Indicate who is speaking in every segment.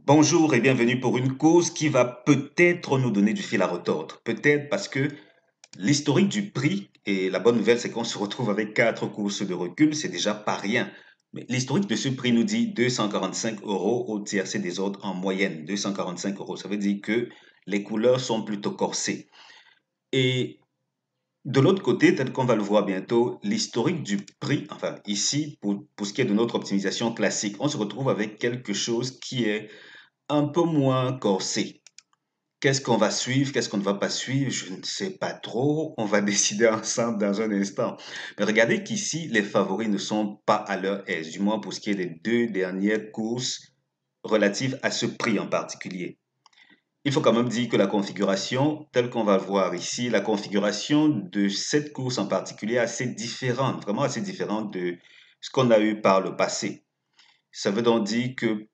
Speaker 1: Bonjour et bienvenue pour une cause qui va peut-être nous donner du fil à retordre. Peut-être parce que l'historique du prix, et la bonne nouvelle c'est qu'on se retrouve avec 4 courses de recul, c'est déjà pas rien. Mais l'historique de ce prix nous dit 245 euros au TRC des ordres en moyenne. 245 euros, ça veut dire que les couleurs sont plutôt corsées. Et de l'autre côté, tel qu'on va le voir bientôt, l'historique du prix, enfin ici, pour ce qui est de notre optimisation classique, on se retrouve avec quelque chose qui est un peu moins corsé. Qu'est-ce qu'on va suivre, qu'est-ce qu'on ne va pas suivre, je ne sais pas trop. On va décider ensemble dans un instant. Mais regardez qu'ici, les favoris ne sont pas à leur aise, du moins pour ce qui est des deux dernières courses relatives à ce prix en particulier. Il faut quand même dire que la configuration, telle qu'on va le voir ici, la configuration de cette course en particulier est assez différente, vraiment assez différente de ce qu'on a eu par le passé. Ça veut donc dire que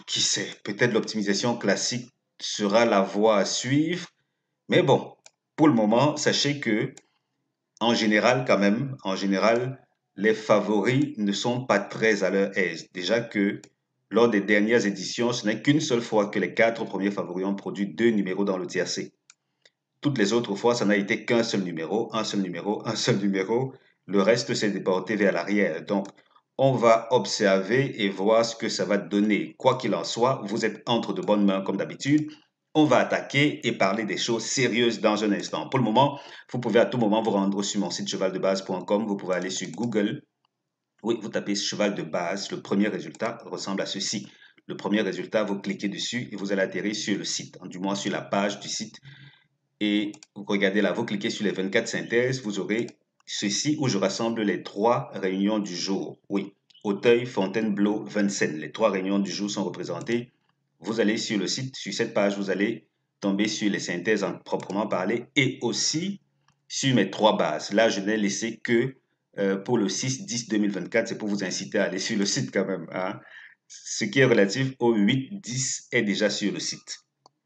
Speaker 1: qui sait, peut-être l'optimisation classique sera la voie à suivre. Mais bon, pour le moment, sachez que, en général, quand même, en général, les favoris ne sont pas très à leur aise. Déjà que, lors des dernières éditions, ce n'est qu'une seule fois que les 4 premiers favoris ont produit 2 numéros dans le tiercé. Toutes les autres fois, ça n'a été qu'un seul numéro, un seul numéro, un seul numéro. Le reste s'est déporté vers l'arrière. Donc, on va observer et voir ce que ça va donner. Quoi qu'il en soit, vous êtes entre de bonnes mains comme d'habitude. On va attaquer et parler des choses sérieuses dans un instant. Pour le moment, vous pouvez à tout moment vous rendre sur mon site chevaldebase.com. Vous pouvez aller sur Google. Oui, vous tapez cheval de base. Le premier résultat ressemble à ceci. Le premier résultat, vous cliquez dessus et vous allez atterrir sur le site, du moins sur la page du site. Et vous regardez là, vous cliquez sur les 24 synthèses, vous aurez ceci où je rassemble les 3 réunions du jour. Oui, Auteuil, Fontainebleau, Vincennes. Les 3 réunions du jour sont représentées. Vous allez sur le site, sur cette page, vous allez tomber sur les synthèses en proprement parler et aussi sur mes 3 bases. Là, je n'ai laissé que pour le 6-10-2024, c'est pour vous inciter à aller sur le site quand même, hein. Ce qui est relatif au 8-10 est déjà sur le site.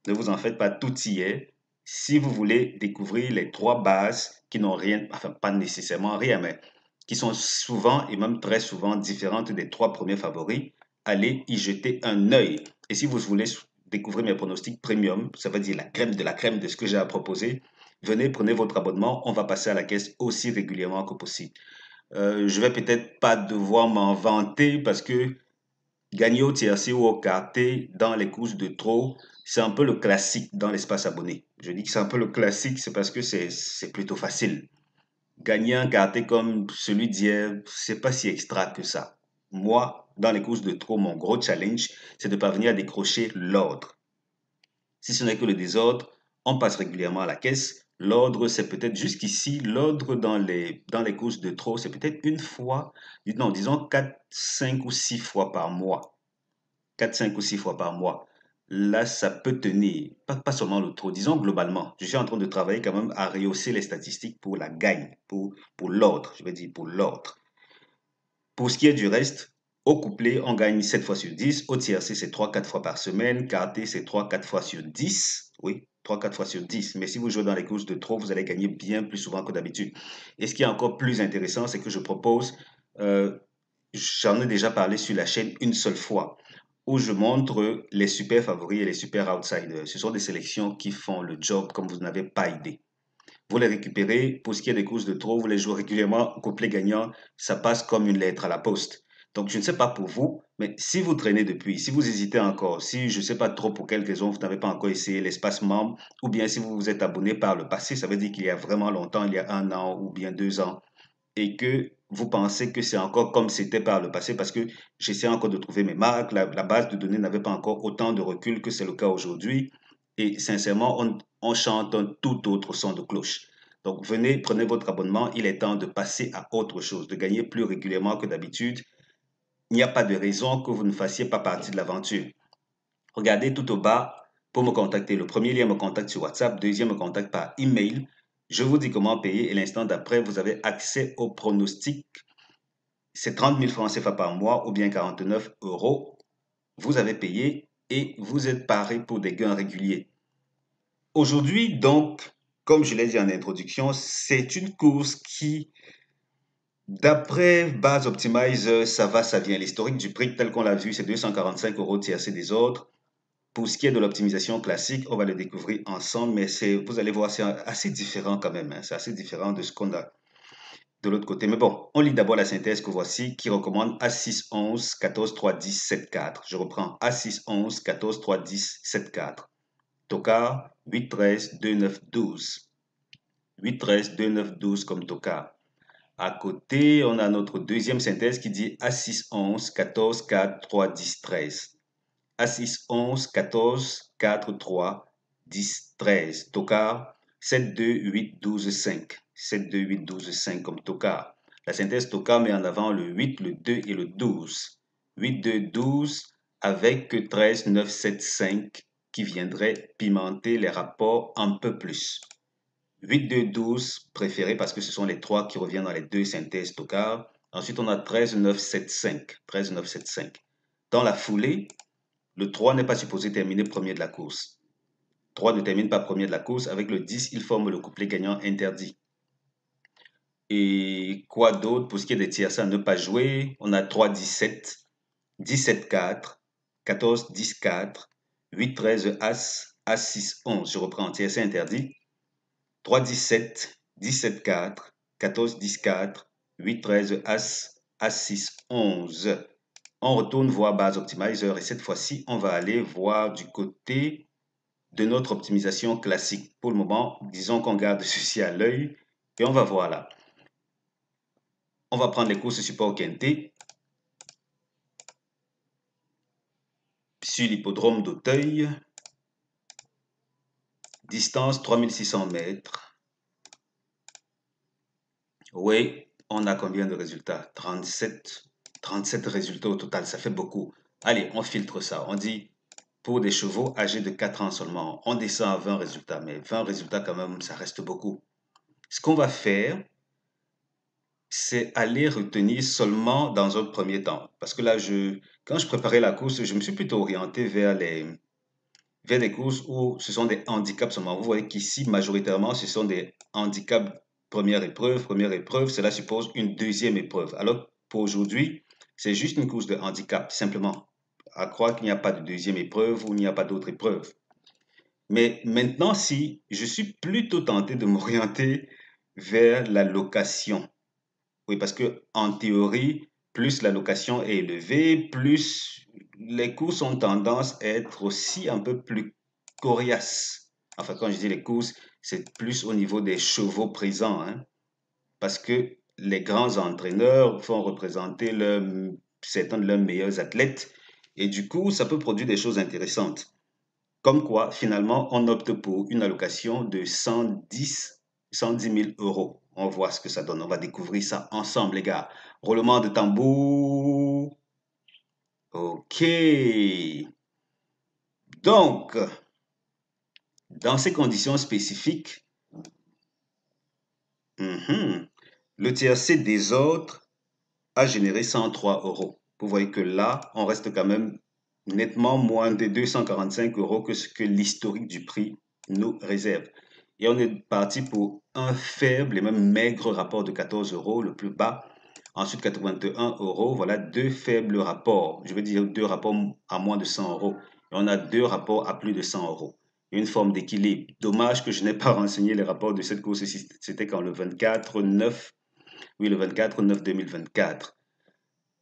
Speaker 1: Ne vous en faites pas, tout y est. Si vous voulez découvrir les 3 bases qui n'ont rien, enfin pas nécessairement rien, mais qui sont souvent et même très souvent différentes des 3 premiers favoris, allez y jeter un œil. Et si vous voulez découvrir mes pronostics premium, ça veut dire la crème de ce que j'ai à proposer, venez, prenez votre abonnement, on va passer à la caisse aussi régulièrement que possible. Je vais peut-être pas devoir m'en vanter parce que gagner au tiercé ou au quarté dans les courses de trop, c'est un peu le classique dans l'espace abonné. Je dis que c'est un peu le classique, c'est parce que c'est plutôt facile. Gagner un quarté comme celui d'hier, c'est pas si extra que ça. Moi, dans les courses de trop, mon gros challenge, c'est de parvenir à décrocher l'ordre. Si ce n'est que le désordre, on passe régulièrement à la caisse. L'ordre, c'est peut-être jusqu'ici, l'ordre dans les courses de trop, c'est peut-être une fois, non, disons 4, 5 ou 6 fois par mois. 4, 5 ou 6 fois par mois. Là, ça peut tenir, pas seulement le trop, disons globalement. Je suis en train de travailler quand même à rehausser les statistiques pour la gagne, pour l'ordre, je vais dire pour l'ordre. Pour ce qui est du reste, au couplet, on gagne 7 fois sur 10. Au tiercé, c'est 3-4 fois par semaine. Quarté, c'est 3-4 fois sur 10. Oui, 3-4 fois sur 10. Mais si vous jouez dans les courses de trop, vous allez gagner bien plus souvent que d'habitude. Et ce qui est encore plus intéressant, c'est que je propose, euh, j'en ai déjà parlé sur la chaîne une seule fois, où je montre les super favoris et les super outsiders. Ce sont des sélections qui font le job comme vous n'avez pas idée. Vous les récupérez, pour ce qui est des courses de trop, vous les jouez régulièrement, couplet gagnant, ça passe comme une lettre à la poste. Donc, je ne sais pas pour vous, mais si vous traînez depuis, si vous hésitez encore, si je ne sais pas trop pour quelle raison vous n'avez pas encore essayé l'espace membre, ou bien si vous vous êtes abonné par le passé, ça veut dire qu'il y a vraiment longtemps, il y a 1 an ou bien 2 ans, et que vous pensez que c'est encore comme c'était par le passé, parce que j'essaie encore de trouver mes marques, la base de données n'avait pas encore autant de recul que c'est le cas aujourd'hui, et sincèrement, on chante un tout autre son de cloche. Donc venez, prenez votre abonnement, il est temps de passer à autre chose, de gagner plus régulièrement que d'habitude. Il n'y a pas de raison que vous ne fassiez pas partie de l'aventure. Regardez tout au bas pour me contacter. Le premier lien me contacte sur WhatsApp, deuxième me contacte par email. Je vous dis comment payer et l'instant d'après, vous avez accès au pronostic. C'est 30 000 francs CFA par mois ou bien 49 euros. Vous avez payé et vous êtes paré pour des gains réguliers. Aujourd'hui, donc, comme je l'ai dit en introduction, c'est une course qui, d'après Base Optimizer, ça va, ça vient. L'historique du prix tel qu'on l'a vu, c'est 245 euros TRC des ordres. Pour ce qui est de l'optimisation classique, on va le découvrir ensemble, mais vous allez voir, c'est assez différent quand même, hein. C'est assez différent de ce qu'on a de l'autre côté. Mais bon, on lit d'abord la synthèse que voici qui recommande A6, 11, 14, 3, 10, 7, 4. Je reprends A6, 11, 14, 3, 10, 7, 4. Tocard, 8, 13, 2, 9, 12. 8, 13, 2, 9, 12 comme tocard. À côté, on a notre deuxième synthèse qui dit A6, 11, 14, 4, 3, 10, 13. A6, 11, 14, 4, 3, 10, 13. Tocard, 7, 2, 8, 12, 5. 7, 2, 8, 12, 5 comme tocard. La synthèse tocard met en avant le 8, le 2 et le 12. 8, 2, 12 avec 13, 9, 7, 5 qui viendrait pimenter les rapports un peu plus. 8, 2, 12 préféré parce que ce sont les trois qui reviennent dans les deux synthèses tocard. Ensuite, on a 13, 9, 7, 5. 13, 9, 7, 5. Dans la foulée, le 3 n'est pas supposé terminer premier de la course. 3 ne termine pas premier de la course. Avec le 10, il forme le couplet gagnant interdit. Et quoi d'autre pour ce qui est des tierces à ne pas jouer? On a 3, 17, 17, 4, 14, 10, 4, 8, 13, As, As, 6, 11. Je reprends en tierce interdit. 3, 17, 17, 4, 14, 10, 4, 8, 13, As, As, 6, 11. On retourne voir Base Optimizer et cette fois-ci, on va aller voir du côté de notre optimisation classique. Pour le moment, disons qu'on garde ceci à l'œil et on va voir là. On va prendre les courses support quinté sur l'hippodrome d'Auteuil. Distance 3600 mètres. Oui, on a combien de résultats? 37 résultats au total, ça fait beaucoup. Allez, on filtre ça. On dit pour des chevaux âgés de 4 ans seulement, on descend à 20 résultats. Mais 20 résultats quand même, ça reste beaucoup. Ce qu'on va faire, c'est aller retenir seulement dans un premier temps. Parce que là, quand je préparais la course, je me suis plutôt orienté vers des courses où ce sont des handicaps seulement. Vous voyez qu'ici, majoritairement, ce sont des handicaps première épreuve. Première épreuve, cela suppose une deuxième épreuve. Alors, pour aujourd'hui, c'est juste une course de handicap, simplement. À croire qu'il n'y a pas de deuxième épreuve ou il n'y a pas d'autre épreuve. Mais maintenant, si je suis plutôt tenté de m'orienter vers la location. Oui, parce que en théorie, plus la location est élevée, plus les courses ont tendance à être aussi un peu plus coriaces. Enfin, quand je dis les courses, c'est plus au niveau des chevaux présents, hein, parce que les grands entraîneurs font représenter certains de leurs meilleurs athlètes, et du coup, ça peut produire des choses intéressantes. Comme quoi, finalement, on opte pour une allocation de 110 000 euros. On voit ce que ça donne. On va découvrir ça ensemble, les gars. Roulement de tambour. OK. Donc, dans ces conditions spécifiques, le tiercé des autres a généré 103 euros. Vous voyez que là, on reste quand même nettement moins de 245 euros que ce que l'historique du prix nous réserve. Et on est parti pour un faible et même maigre rapport de 14 euros, le plus bas. Ensuite, 81 euros. Voilà deux faibles rapports. Je veux dire deux rapports à moins de 100 euros. Et on a deux rapports à plus de 100 euros. Une forme d'équilibre. Dommage que je n'ai pas renseigné les rapports de cette course. C'était quand le 24-9. Oui, le 24-9-2024.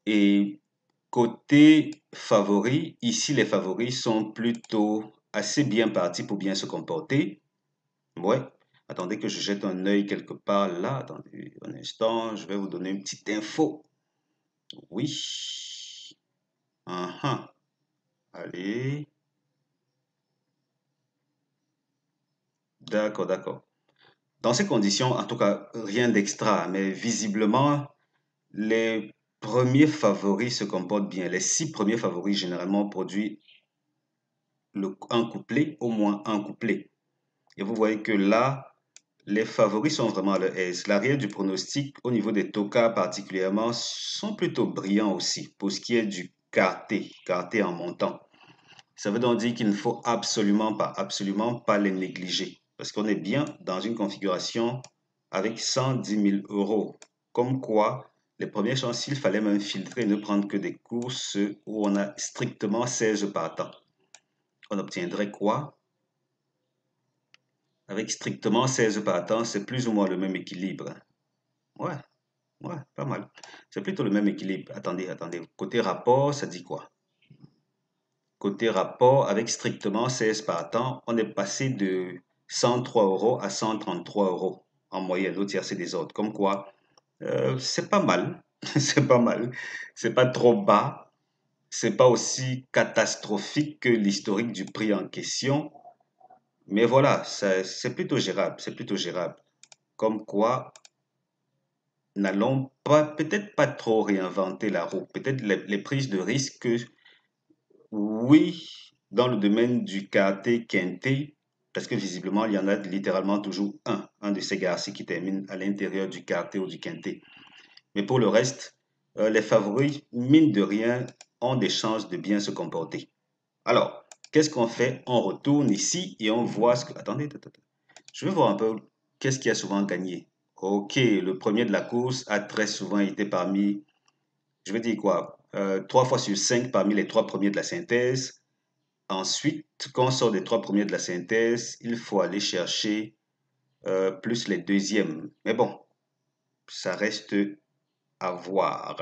Speaker 1: Et côté favoris, ici les favoris sont plutôt assez bien partis pour bien se comporter. Ouais, attendez que je jette un œil quelque part là. Attendez un instant, je vais vous donner une petite info. Oui. Allez. D'accord, d'accord. Dans ces conditions, en tout cas, rien d'extra, mais visiblement, les premiers favoris se comportent bien. Les 6 premiers favoris généralement produisent un couplet, au moins un couplet. Et vous voyez que là, les favoris sont vraiment à leur aise. L'arrière du pronostic, au niveau des tokas particulièrement, sont plutôt brillants aussi. Pour ce qui est du quarté en montant. Ça veut donc dire qu'il ne faut absolument pas les négliger. Parce qu'on est bien dans une configuration avec 110 000 euros. Comme quoi, les premières chances, il fallait même filtrer et ne prendre que des courses où on a strictement 16 partants. on obtiendrait quoi? Avec strictement 16 partants, c'est plus ou moins le même équilibre. Ouais, ouais, pas mal. C'est plutôt le même équilibre. Attendez, attendez. Côté rapport, ça dit quoi? Côté rapport, avec strictement 16 partants, on est passé de 103 euros à 133 euros en moyenne au tiercé des autres. Comme quoi, c'est pas mal. C'est pas mal. C'est pas trop bas. C'est pas aussi catastrophique que l'historique du prix en question. Mais voilà, c'est plutôt gérable. C'est plutôt gérable. Comme quoi, n'allons pas, peut-être pas trop réinventer la roue. Peut-être les prises de risque, oui, dans le domaine du karaté kente, parce que visiblement, il y en a littéralement toujours un de ces gars-ci qui termine à l'intérieur du karaté ou du kente. Mais pour le reste, les favoris, mine de rien, ont des chances de bien se comporter. Alors, qu'est-ce qu'on fait? On retourne ici et on voit ce que... Attendez, attendez. Je vais voir un peu qu'est-ce qui a souvent gagné. Ok, le premier de la course a très souvent été parmi, je vais dire quoi, 3 fois sur 5 parmi les 3 premiers de la synthèse. Ensuite, quand on sort des 3 premiers de la synthèse, il faut aller chercher plus les deuxièmes. Mais bon, ça reste à voir.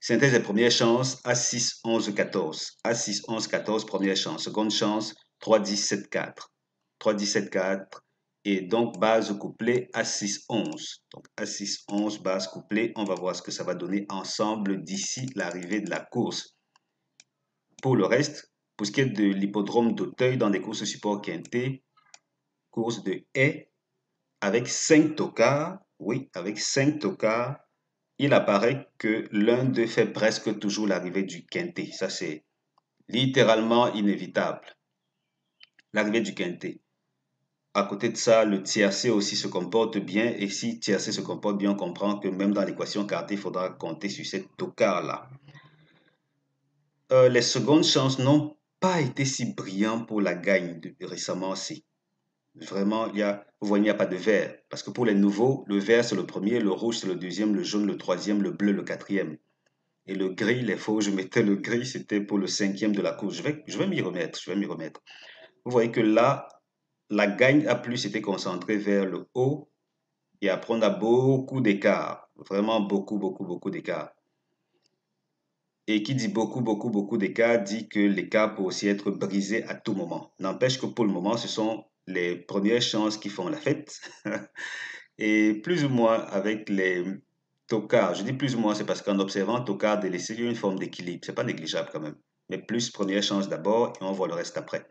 Speaker 1: Synthèse des premières chances, A6, 11, 14. A6, 11, 14, première chance. Seconde chance, 3, 10, 7, 4. 3, 10, 7, 4. Et donc, base couplée, A6, 11. Donc, A6, 11, base couplée. On va voir ce que ça va donner ensemble d'ici l'arrivée de la course. Pour le reste, pour ce qui est de l'hippodrome d'Auteuil dans des courses support quinté, course de haie, avec 5 tocards, oui, avec 5 tocards, il apparaît que l'un d'eux fait presque toujours l'arrivée du quintet. Ça, c'est littéralement inévitable. L'arrivée du quintet. À côté de ça, le tiercé aussi se comporte bien. Et si tiercé se comporte bien, on comprend que même dans l'équation quartée, il faudra compter sur cette tocard-là. Les secondes chances n'ont pas été si brillantes pour la gagne récemment aussi. Vraiment, vous voyez, il n'y a pas de vert. Parce que pour les nouveaux, le vert c'est le premier, le rouge c'est le deuxième, le jaune le troisième, le bleu le quatrième. Et le gris, les faux, je mettais le gris, c'était pour le 5e de la course. Je vais m'y remettre, je vais m'y remettre. Vous voyez que là, la gagne a plus été concentrée vers le haut. Et après, on a beaucoup d'écart. Vraiment beaucoup, beaucoup, beaucoup d'écart. Et qui dit beaucoup, beaucoup, beaucoup d'écart dit que l'écart peut aussi être brisé à tout moment. N'empêche que pour le moment, ce sont les premières chances qui font la fête. Et plus ou moins avec les tocards, je dis plus ou moins, c'est parce qu'en observant tocard délaissé, il y a une forme d'équilibre. C'est pas négligeable quand même. Mais plus première chance d'abord et on voit le reste après.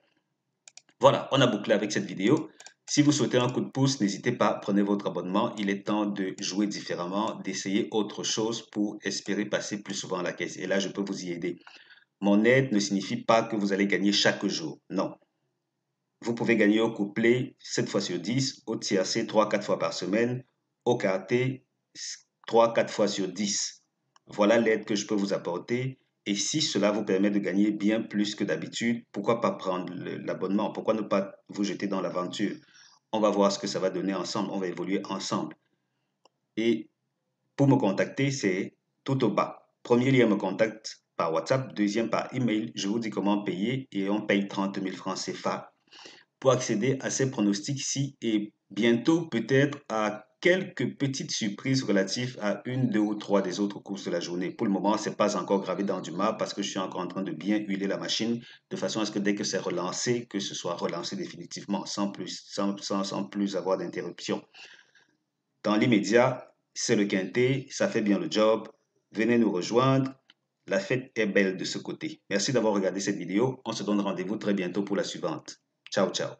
Speaker 1: Voilà, on a bouclé avec cette vidéo. Si vous souhaitez un coup de pouce, n'hésitez pas, prenez votre abonnement. Il est temps de jouer différemment, d'essayer autre chose pour espérer passer plus souvent à la caisse. Et là, je peux vous y aider. Mon aide ne signifie pas que vous allez gagner chaque jour. Non. Vous pouvez gagner au couplet 7 fois sur 10, au tiercé 3-4 fois par semaine, au quarté 3-4 fois sur 10. Voilà l'aide que je peux vous apporter. Et si cela vous permet de gagner bien plus que d'habitude, pourquoi pas prendre l'abonnement? Pourquoi ne pas vous jeter dans l'aventure? On va voir ce que ça va donner ensemble. On va évoluer ensemble. Et pour me contacter, c'est tout au bas. Premier lien me contacte par WhatsApp, deuxième par email. Je vous dis comment payer et on paye 30 000 francs CFA pour accéder à ces pronostics-ci et bientôt peut-être à quelques petites surprises relatives à une, deux ou trois des autres courses de la journée. Pour le moment, ce n'est pas encore gravé dans du marbre parce que je suis encore en train de bien huiler la machine de façon à ce que dès que c'est relancé, que ce soit relancé définitivement sans plus avoir d'interruption. Dans l'immédiat, c'est le quintet, ça fait bien le job. Venez nous rejoindre. La fête est belle de ce côté. Merci d'avoir regardé cette vidéo. On se donne rendez-vous très bientôt pour la suivante. Ciao, ciao.